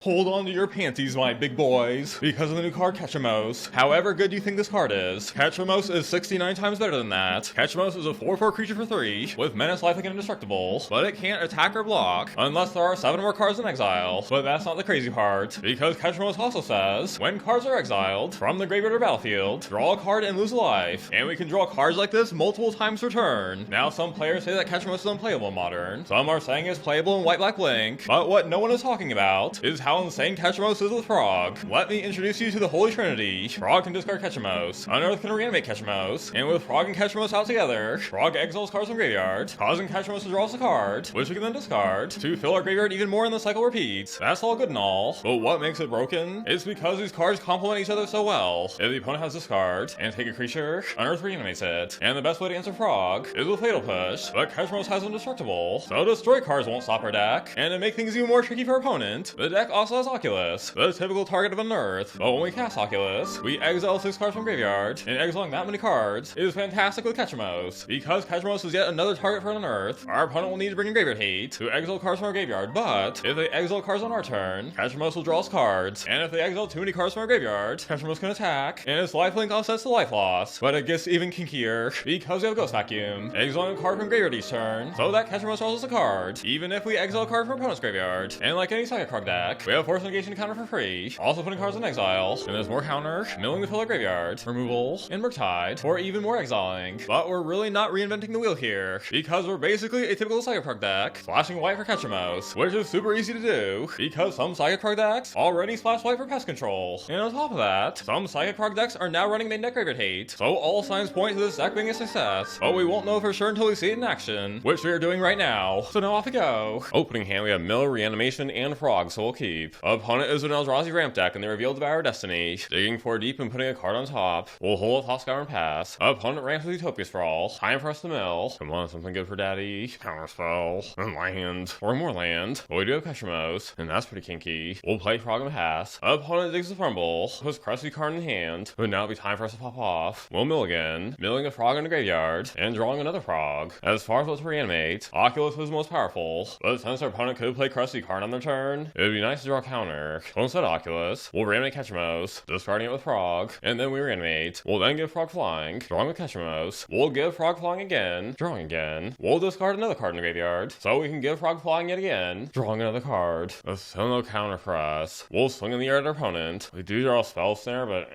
Hold on to your panties, my big boys, because of the new card Ketramose. However good you think this card is, Ketramose is 69 times better than that. Ketramose is a 4/4 creature for 3, with menace, lifelink, and indestructible, but it can't attack or block, unless there are 7 more cards in exile. But that's not the crazy part, because Ketramose also says, when cards are exiled, from the graveyard or battlefield, draw a card and lose a life, and we can draw cards like this multiple times per turn. Now some players say that Ketramose is unplayable in Modern, some are saying it's playable in White-Black Blink, but what no one is talking about is how insane Ketramose is with Frog. Let me introduce you to the Holy Trinity. Frog can discard Ketramose, Unearth can reanimate Ketramose, and with Frog and Ketramose out together, Frog exiles cards from graveyard, causing Ketramose to draw us a card, which we can then discard, to fill our graveyard even more and the cycle repeats. That's all good and all, but what makes it broken is because these cards complement each other so well. If the opponent has discard, and take a creature, Unearth reanimates it, and the best way to answer Frog is with Fatal Push, but Ketramose has indestructible, so destroy cards won't stop our deck, and to make things even more tricky for our opponent, the deck also has Oculus, the typical target of Unearth, but when we cast Oculus, we exile 6 cards from graveyard, and exiling that many cards is fantastic with Ketramose. Because Ketramose is yet another target for Unearth, our opponent will need to bring in graveyard hate to exile cards from our graveyard, but if they exile cards on our turn, Ketramose will draw us cards, and if they exile too many cards from our graveyard, Ketramose can attack, and its lifelink offsets the life loss, but it gets even kinkier, because we have Ghost Vacuum, exiling a card from graveyard each turn, so that Ketramose draws us a card, even if we exile a card from opponent's graveyard, and like any Psychic Frog deck, we have Force of Negation to counter for free, also putting cards in exile, and there's more counter, milling to fill our graveyard, removal, and Murktide, or even more exiling. But we're really not reinventing the wheel here, because we're basically a typical Psychic Frog deck, splashing white for Ketramose, which is super easy to do, because some Psychic Frog decks already splash white for pest control. And on top of that, some Psychic Frog decks are now running main deck graveyard hate, so all signs point to this deck being a success, but we won't know for sure until we see it in action, which we are doing right now. So now off we go. Opening hand we have Mill, Reanimation, and Frog, so we'll keep. Opponent is an Eldrazi ramp deck, and they reveal Devour Destiny, digging 4 deep and putting a card on top. We'll hold a Thought Scour and pass. Opponent ramps with Utopia Sprawl. Time for us to mill. Come on, something good for daddy. Counterspell. And land. Or more land. But we do have Ketramose, and that's pretty kinky. We'll play Frog and pass. Opponent digs the Frumble. Puts Crusty card in hand. But now it'll be time for us to pop off. We'll mill again. Milling a Frog in the graveyard. And drawing another Frog. As far as what to reanimate, Oculus was the most powerful. But since our opponent could play Crusty card on their turn, it would be nice to draw a counter. So instead of Oculus, we'll reanimate Ketramose, discarding it with Frog, and then we reanimate. We'll then give Frog Flying, drawing with Ketramose. We'll give Frog Flying again, drawing again. We'll discard another card in the graveyard, so we can give Frog Flying yet again, drawing another card. There's still no counter for us. We'll swing in the air at our opponent. We do draw a Spell Snare, but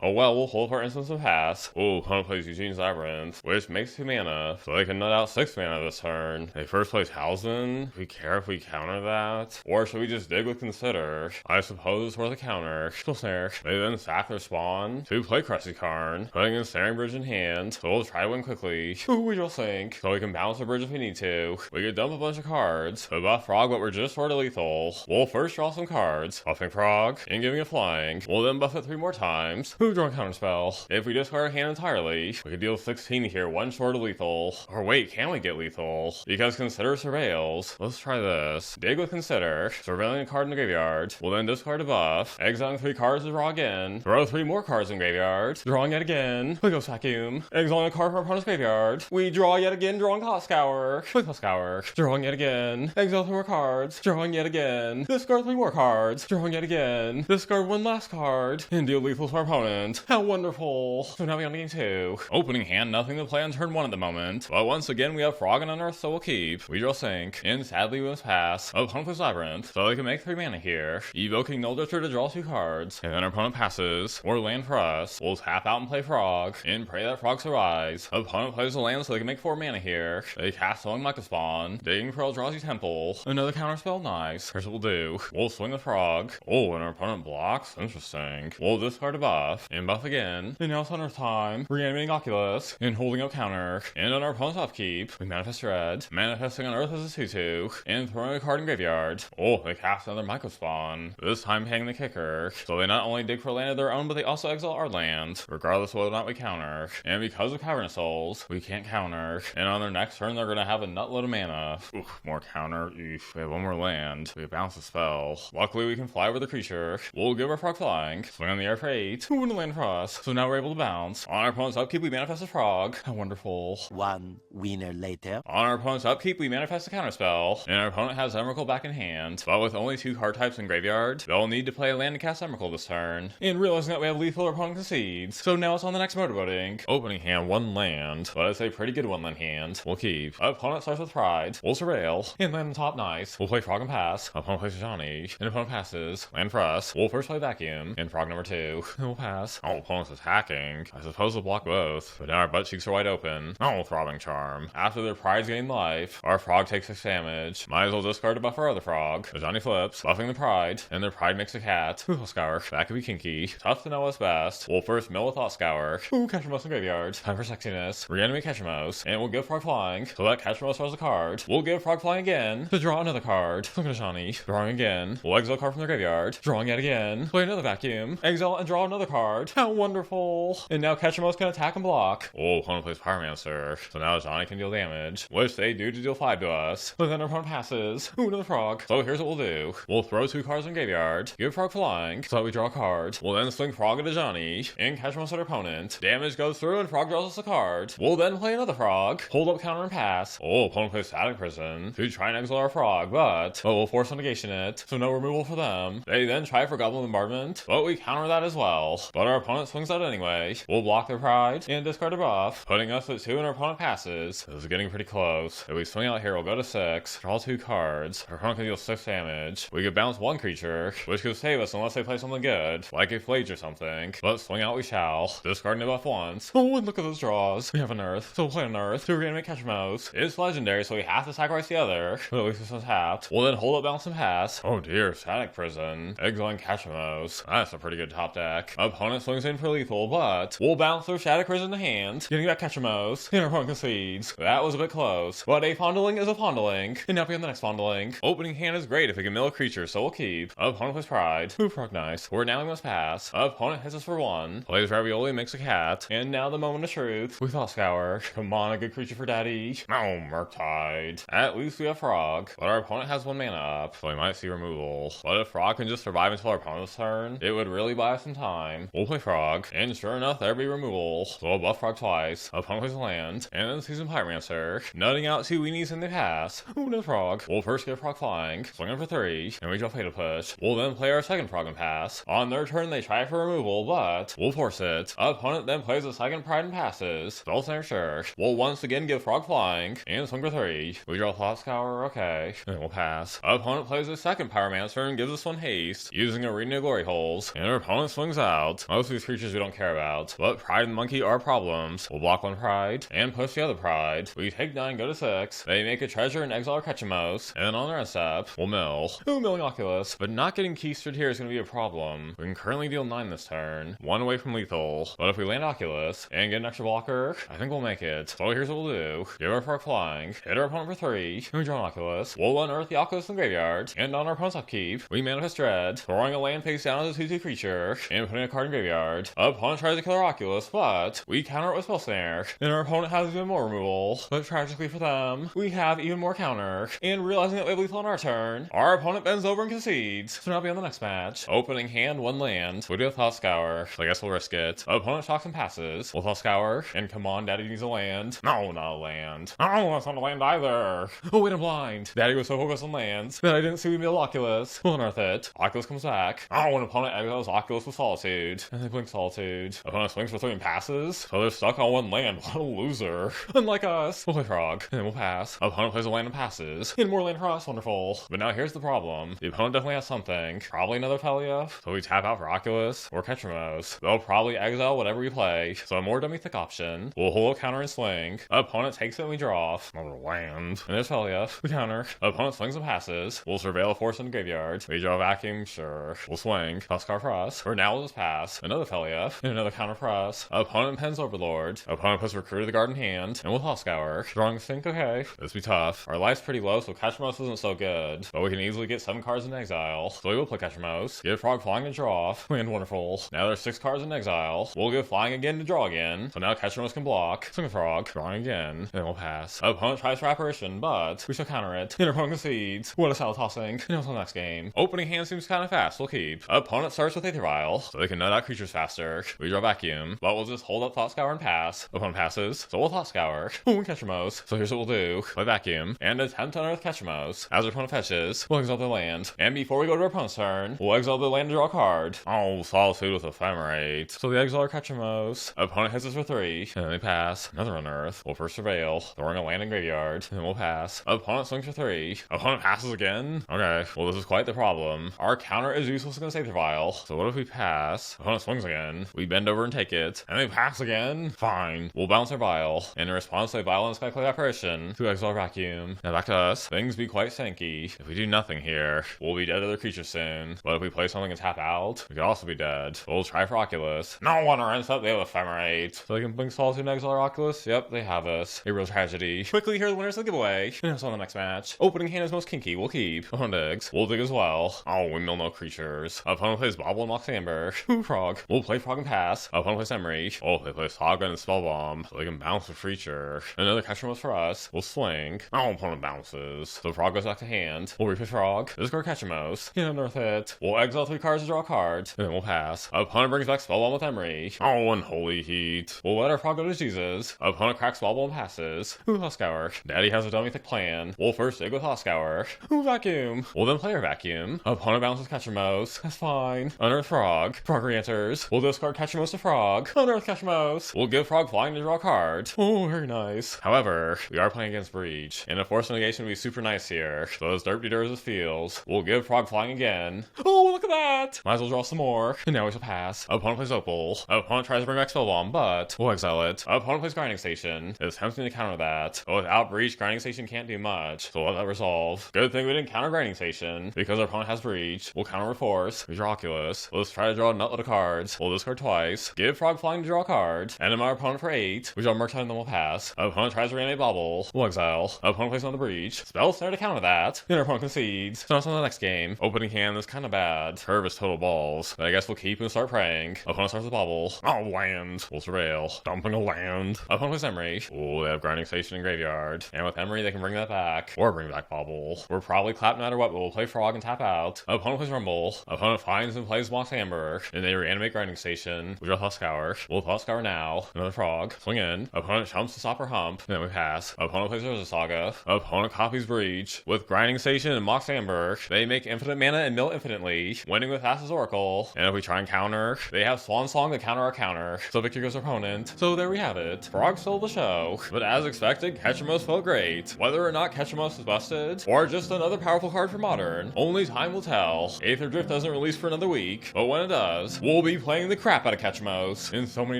oh well, we'll hold our instance and pass. Ooh, opponent plays Eugene's Labyrinth, which makes 2 mana, so they can nut out 6 mana this turn. They first play Talisman. Do we care if we counter that? Or should we just dig with Consider? I suppose it's worth a counter. Spell Snare. They then sack their spawn to play Crusty Karn, putting in Snaring Bridge in hand, so we'll try to win quickly. Ooh, we draw Sync, so we can bounce the bridge if we need to. We could dump a bunch of cards, to buff Frog, but we're just sort of lethal. We'll first draw some cards, buffing Frog, and giving it Flying. We'll then buff it 3 more times. Ooh, draw Counterspell. If we discard our hand entirely, we could deal 16 here, 1 short of lethal. Or wait, can we get lethal? Because Consider surveils. Let's try this. Dig with Consider, surveilling a card in the graveyard. We'll then discard a buff, exiling 3 cards to draw again, throw 3 more cards in graveyard, drawing yet again, we Ghost Vacuum, exiling a card from our opponent's graveyard, we draw yet again, drawing Thought Scour, we Thought Scour, drawing yet again, exile 3 more cards, drawing yet again, discard 3 more cards, drawing yet again, discard 1 last card, and deal lethal to our opponent. How wonderful. So now we on to game 2. Opening hand, nothing to play on turn 1 at the moment, but once again we have Frog and Unearth, so we'll keep. We draw Sync, and sadly we must pass. Opponent plays Labyrinth, so they can make 3 mana here, evoking Null Drifter to draw 2 cards, and then our opponent passes, or land for us. We'll tap out and play Frog, and pray that Frog survives. Opponent plays a land so they can make 4 mana here. They cast Sowing Micah Spawn, digging for Eldrazi Temple, another counterspell, nice. Here's what we'll do. We'll swing the Frog. Oh, and our opponent blocks? Interesting. We'll discard a buff, and buff again, and now it's Unearth time, reanimating Oculus, and holding up counter, and on our opponent's upkeep, we manifest Red, manifesting Unearth as a 2/2, and throwing a card in graveyard. Oh, they cast another Micah Spawn, this time paying the kicker, so they not only dig for land of their own, but they also exile our land, regardless of whether or not we counter. And because of Cavernous Souls, we can't counter, and on their next turn they're gonna have a nutload of mana. Oof, more counter. Oof. We have 1 more land. We bounce a spell. Luckily we can fly with the creature. We'll give our Frog Flying, swing on the air for 8, who wouldn't land for us, so now we're able to bounce. On our opponent's upkeep we manifest a Frog. How wonderful. 1 winner later. On our opponent's upkeep we manifest a counterspell, and our opponent has Emrakul back in hand, but with only 2 2 card types in graveyard, they'll need to play a land to cast Emrakul this turn. And realizing that we have lethal, our opponent concedes. So now it's on the next motorboating. Opening hand, 1 land, but it's a pretty good 1 land hand. We'll keep. Opponent starts with Pride. We'll surveil. And land on top, nice. We'll play Frog and pass. Opponent plays Johnny. And opponent passes. Land for us. We'll first play Vacuum. And Frog number 2. And we'll pass. Oh, opponent's attacking. I suppose we'll block both. But now our butt cheeks are wide open. Oh, Throbbing Charm. After their prides gain life, our Frog takes 6 damage. Might as well discard to buff our other Frog. The Johnny flips, buffing the Pride. And their Pride makes a cat. Thought Scour. That could be kinky. Tough to know what's best. We'll first mill a Thought Scour. Ketramose in graveyard. Time for sexiness. Reanimate Ketramose. And we'll give Frog flying. So that Ketramose draws a card. We'll give Frog flying again. To draw another card. Look at Johnny. Drawing again. We'll exile a card from the graveyard. Drawing yet again. Play another Vacuum. Exile and draw another card. How wonderful. And now Ketramose can attack and block. Oh, opponent plays Pyromancer. So now Johnny can deal damage. Which they do to deal 5 to us. But then our opponent passes. Ooh, another Frog. So here's what we'll do. We'll throw 2 cards in graveyard. Give Frog flying. So that we draw a card. We'll then swing Frog into Johnny. And Ketramose at our opponent. Damage goes through and Frog draws us a card. We'll then play another Frog. Hold up, counter, and pass. Oh, opponent plays Static Prison to try and exile our Frog, but we'll Force of Negation it, so no removal for them. They then try for Goblin Bombardment, but we counter that as well. But our opponent swings out anyway. We'll block their Pride and discard a buff, putting us at 2 and our opponent passes. This is getting pretty close. If we swing out here, we'll go to 6, draw 2 cards. Our opponent can deal 6 damage. We could bounce 1 creature, which could save us unless they play something good, like a Flage or something. But swing out we shall. Discarding a buff once. Oh, and look at those draws. We have Unearth, so we'll play Unearth to reanimate Ketramose. It's legendary, so we have to sacrifice the other, but at least it's untapped. We'll then hold up, bounce, and pass. Oh dear, Static Prison. Exiling Ketramose. That's a pretty good top deck. Opponent swings in for lethal, but we'll bounce their Static Prison to hand, getting back Ketramose, and our opponent concedes. That was a bit close, but a fondling is a fondling. And now we have the next fondling. Opening hand is great if we can mill a creature, so we'll keep. Opponent plays Pride. Ooh, Frog nice. We're now we must pass. Opponent hits us for 1. Plays Ravioli, makes a cat. And now the moment of truth. We Thought Scour. Come on, a good creature for daddy. Oh, Murktide. At least we have Frog, but our opponent has 1 mana up, so we might see removal. But if Frog can just survive until our opponent's turn, it would really buy us some time. We'll play Frog, and sure enough, there'll be removal. So we'll buff Frog twice. Opponent plays land, and then sees some Pyromancer. Nutting out 2 weenies in the pass. Ooh, no Frog. We'll first get Frog flying, swing in for 3, and we draw Fatal Push. We'll then play our second Frog and pass. On their turn, they try for removal, but we'll force it. Opponent then plays a second Pride and passes. Spell Snare, sure. We'll once again give Frog flying, and swing for 3. We draw Thought Scour, okay. And we'll pass. Opponent plays a second Pyromancer and gives us 1 haste, using Arena Glory Holes. And our opponent swings out. Most of these creatures we don't care about, but Pride and Monkey are problems. We'll block 1 Pride, and push the other Pride. We take 9, go to 6. They make a treasure and exile our Ketramose, and on their end step, we'll mill. Ooh, milling Oculus. But not getting keystered here is going to be a problem. We can currently deal 9 this turn, 1 away from lethal. But if we land Oculus, and get an extra blocker, I think we'll make it. So here's what we'll do. Give our Frog flying, hit our opponent for 3, and we draw an Oculus. We'll unearth the Oculus in the graveyard, and on our opponent's upkeep, we manifest Dread, throwing a land face down as a 2/2 creature, and putting a card in graveyard. Opponent tries to kill our Oculus, but we counter it with Spell Snare, and our opponent has even more removal. But tragically for them, we have even more counter, and realizing that we have lethal on our turn, our opponent bends over and concedes. So now be on the next match. Opening hand, 1 land. We do a Thought Scour, so I guess we'll risk it. Opponent shocks and passes. We'll Thought Scour, and come on, Daddy needs a land. No, not a land. Oh, that's not a land either. Oh, wait, I'm blind. Daddy was so focused on lands that I didn't see we mill Oculus. We'll unearth it. Oculus comes back. Oh, an opponent exiles Oculus with Solitude. And they blink Solitude. Opponent swings for 3 and passes. So they're stuck on 1 land. What a loser. Unlike us. We'll play Frog, and then we'll pass. Opponent plays a land and passes. And more land for us. Wonderful. But now here's the problem. The opponent definitely has something. Probably another Pelea. So we tap out for Oculus or Ketramose. They'll probably exile whatever we play. So a more dummy thick option. We'll hold a counter and swing. Opponent takes it and we draw off. Another land. And there's Pelea. We counter. Opponent swings and passes. We'll surveil a Force in the graveyard. We draw a Vacuum, sure. We'll swing. Thought Scour for us. Or now we'll just pass. Another Pelea. And another counter for us. Opponent pens Overlord. Opponent puts Recruit of the Guard in hand. And we'll Thought Scour. Drawing Sync, okay. This be tough. Our life's pretty low, so Ketramose isn't so good. But we can easily get 7 cards in exile. So we will play Ketramose. Give Frog flying and draw off. And wonderful. Now there's 6 cards in exile. We'll give flying again to draw again. So now Ketramose can block. Swing a Frog. Drawing again. And we'll pass. Opponent tries for Apparition, but we shall counter it. And our opponent concedes. What a salad tossing. And also the next game. Opening hand seems kind of fast. We'll keep. Opponent starts with Aethervial, so they can nut out creatures faster. We draw Vacuum, but we'll just hold up Thought Scour and pass. Opponent passes, so we'll Thought Scour. Ooh, and Ketramose. So here's what we'll do. Play Vacuum, and attempt to unearth Ketramose. As our opponent fetches, we'll exile the land. land. And before we go to our opponent's turn, we'll exile the land and draw a card. Oh, solid food with Ephemerate. So we exile our Ketramose. Opponent hits us for 3, and then we pass. Another Unearth. We'll first Surveil, throwing a land in graveyard, and then we'll pass. Opponent swings for 3. Opponent passes again? Okay, well this is quite the problem. Our counter is useless against Aether Vial. So what if we pass? Opponent swings again. We bend over and take it, and they pass again? Fine. We'll bounce our Vial. In response to a Violent Skyclave apparition, to exile Vacuum. Now back to us. Things be quite stanky. If we do nothing here, we'll be dead to their creatures soon. But if we play something and tap out, we could also be dead. We'll try for Oculus. No one ends up, they have Ephemerate. So they can blink Solitude and exile our Oculus? Yep, they have us. A real tragedy. Quickly, here are the winners of the giveaway. And also on the next match. Opening hand is most kinky, we'll keep. Opponent digs. We'll dig as well. Oh, we mill no creatures. Opponent plays Bobble and Mox Amber. Ooh, Frog. We'll play Frog and pass. Opponent plays Emery. Oh, they play Saga and Spell Bomb. So they can bounce with creature. Another Ketramose for us. We'll swing. Oh, opponent bounces. So Frog goes back to hand. We'll replay Frog. Discard Ketramose. Get Unearth it. We'll exile 3 cards to draw a card. And then we'll pass. Opponent brings back Spell Bomb with Emery. Oh, unholy heat. We'll let our Frog go to Jesus. Opponent cracks Spell Bomb and passes. Ooh, Thought Scour. Daddy has a dummy thick plan. We'll first dig with Thought Scour. Ooh, Vacuum. We'll then play our Vacuum. Opponent bounces Ketramose. That's fine. Unearth Frog. Frog re-enters. We'll discard Ketramose to Frog. Unearth Ketramose. We'll give Frog flying to draw a card. Oh, very nice. However, we are playing against Breach, and a Force of Negation would be super nice here. So as derp deters as feels, we'll give Frog flying again. Oh, look at that! Might as well draw some more. And now we shall pass. Opponent plays Opal. Opponent tries to bring back Spellbomb, but we'll exile it. Opponent plays Grinding Station. It's tempting to counter that, but without Breach, Grinding Station can't do much, so we'll let that resolve. Good thing we didn't counter Grinding Station, because our opponent has Breach. We'll counter with Force. We draw Oculus. Let's try to draw a nutload of cards. We'll discard twice. Give Frog flying to draw a card. And then our opponent for 8. We draw Murktide and then we'll pass. Opponent tries to reanimate Bobble. We'll exile. Opponent plays another Breach. Spell Snare to counter that. Then our opponent concedes. So that's on the next game. Opening hand is kind of bad. Curve is total balls. But I guess we'll keep and start praying. Opponent starts with Bobble. Oh, land. We'll Surveil. Dumping a land. Opponent plays Emery. Oh, they have Grinding Station and Graveyard. And with Emery, they can bring that back. Or bring back Bobble. We're probably clapped no matter what, but we'll play Frog and tap out. Opponent plays Rumble. Opponent finds and plays Mox Amber. And they reanimate Grinding Station. We draw Thought Scour. We'll Thought Scour now. Another Frog. Swing in. Opponent jumps to stop or hump. Then we pass. Opponent plays Urza Saga. Opponent copies Breach. With Grinding Station and Mox Amber, they make infinite mana and mill infinitely, winning with Thassa's Oracle. And if we try and counter, they have Swan Song to counter our counter. So victory goes our opponent. So there we have it. Frog stole the show. But as expected, Ketramose felt great. Whether or not Ketramose is busted, or just another powerful card for Modern, only time will tell. Aetherdrift doesn't release for another week, but when it does, we'll be playing the crap out of Ketramose in so many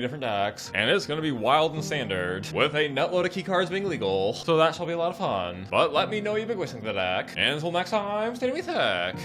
different decks, and it's gonna be wild and standard, with a nutload of key cards being legal, so that shall be a lot of fun. But let me know you big wish think of the deck, and until next time, stay with tech.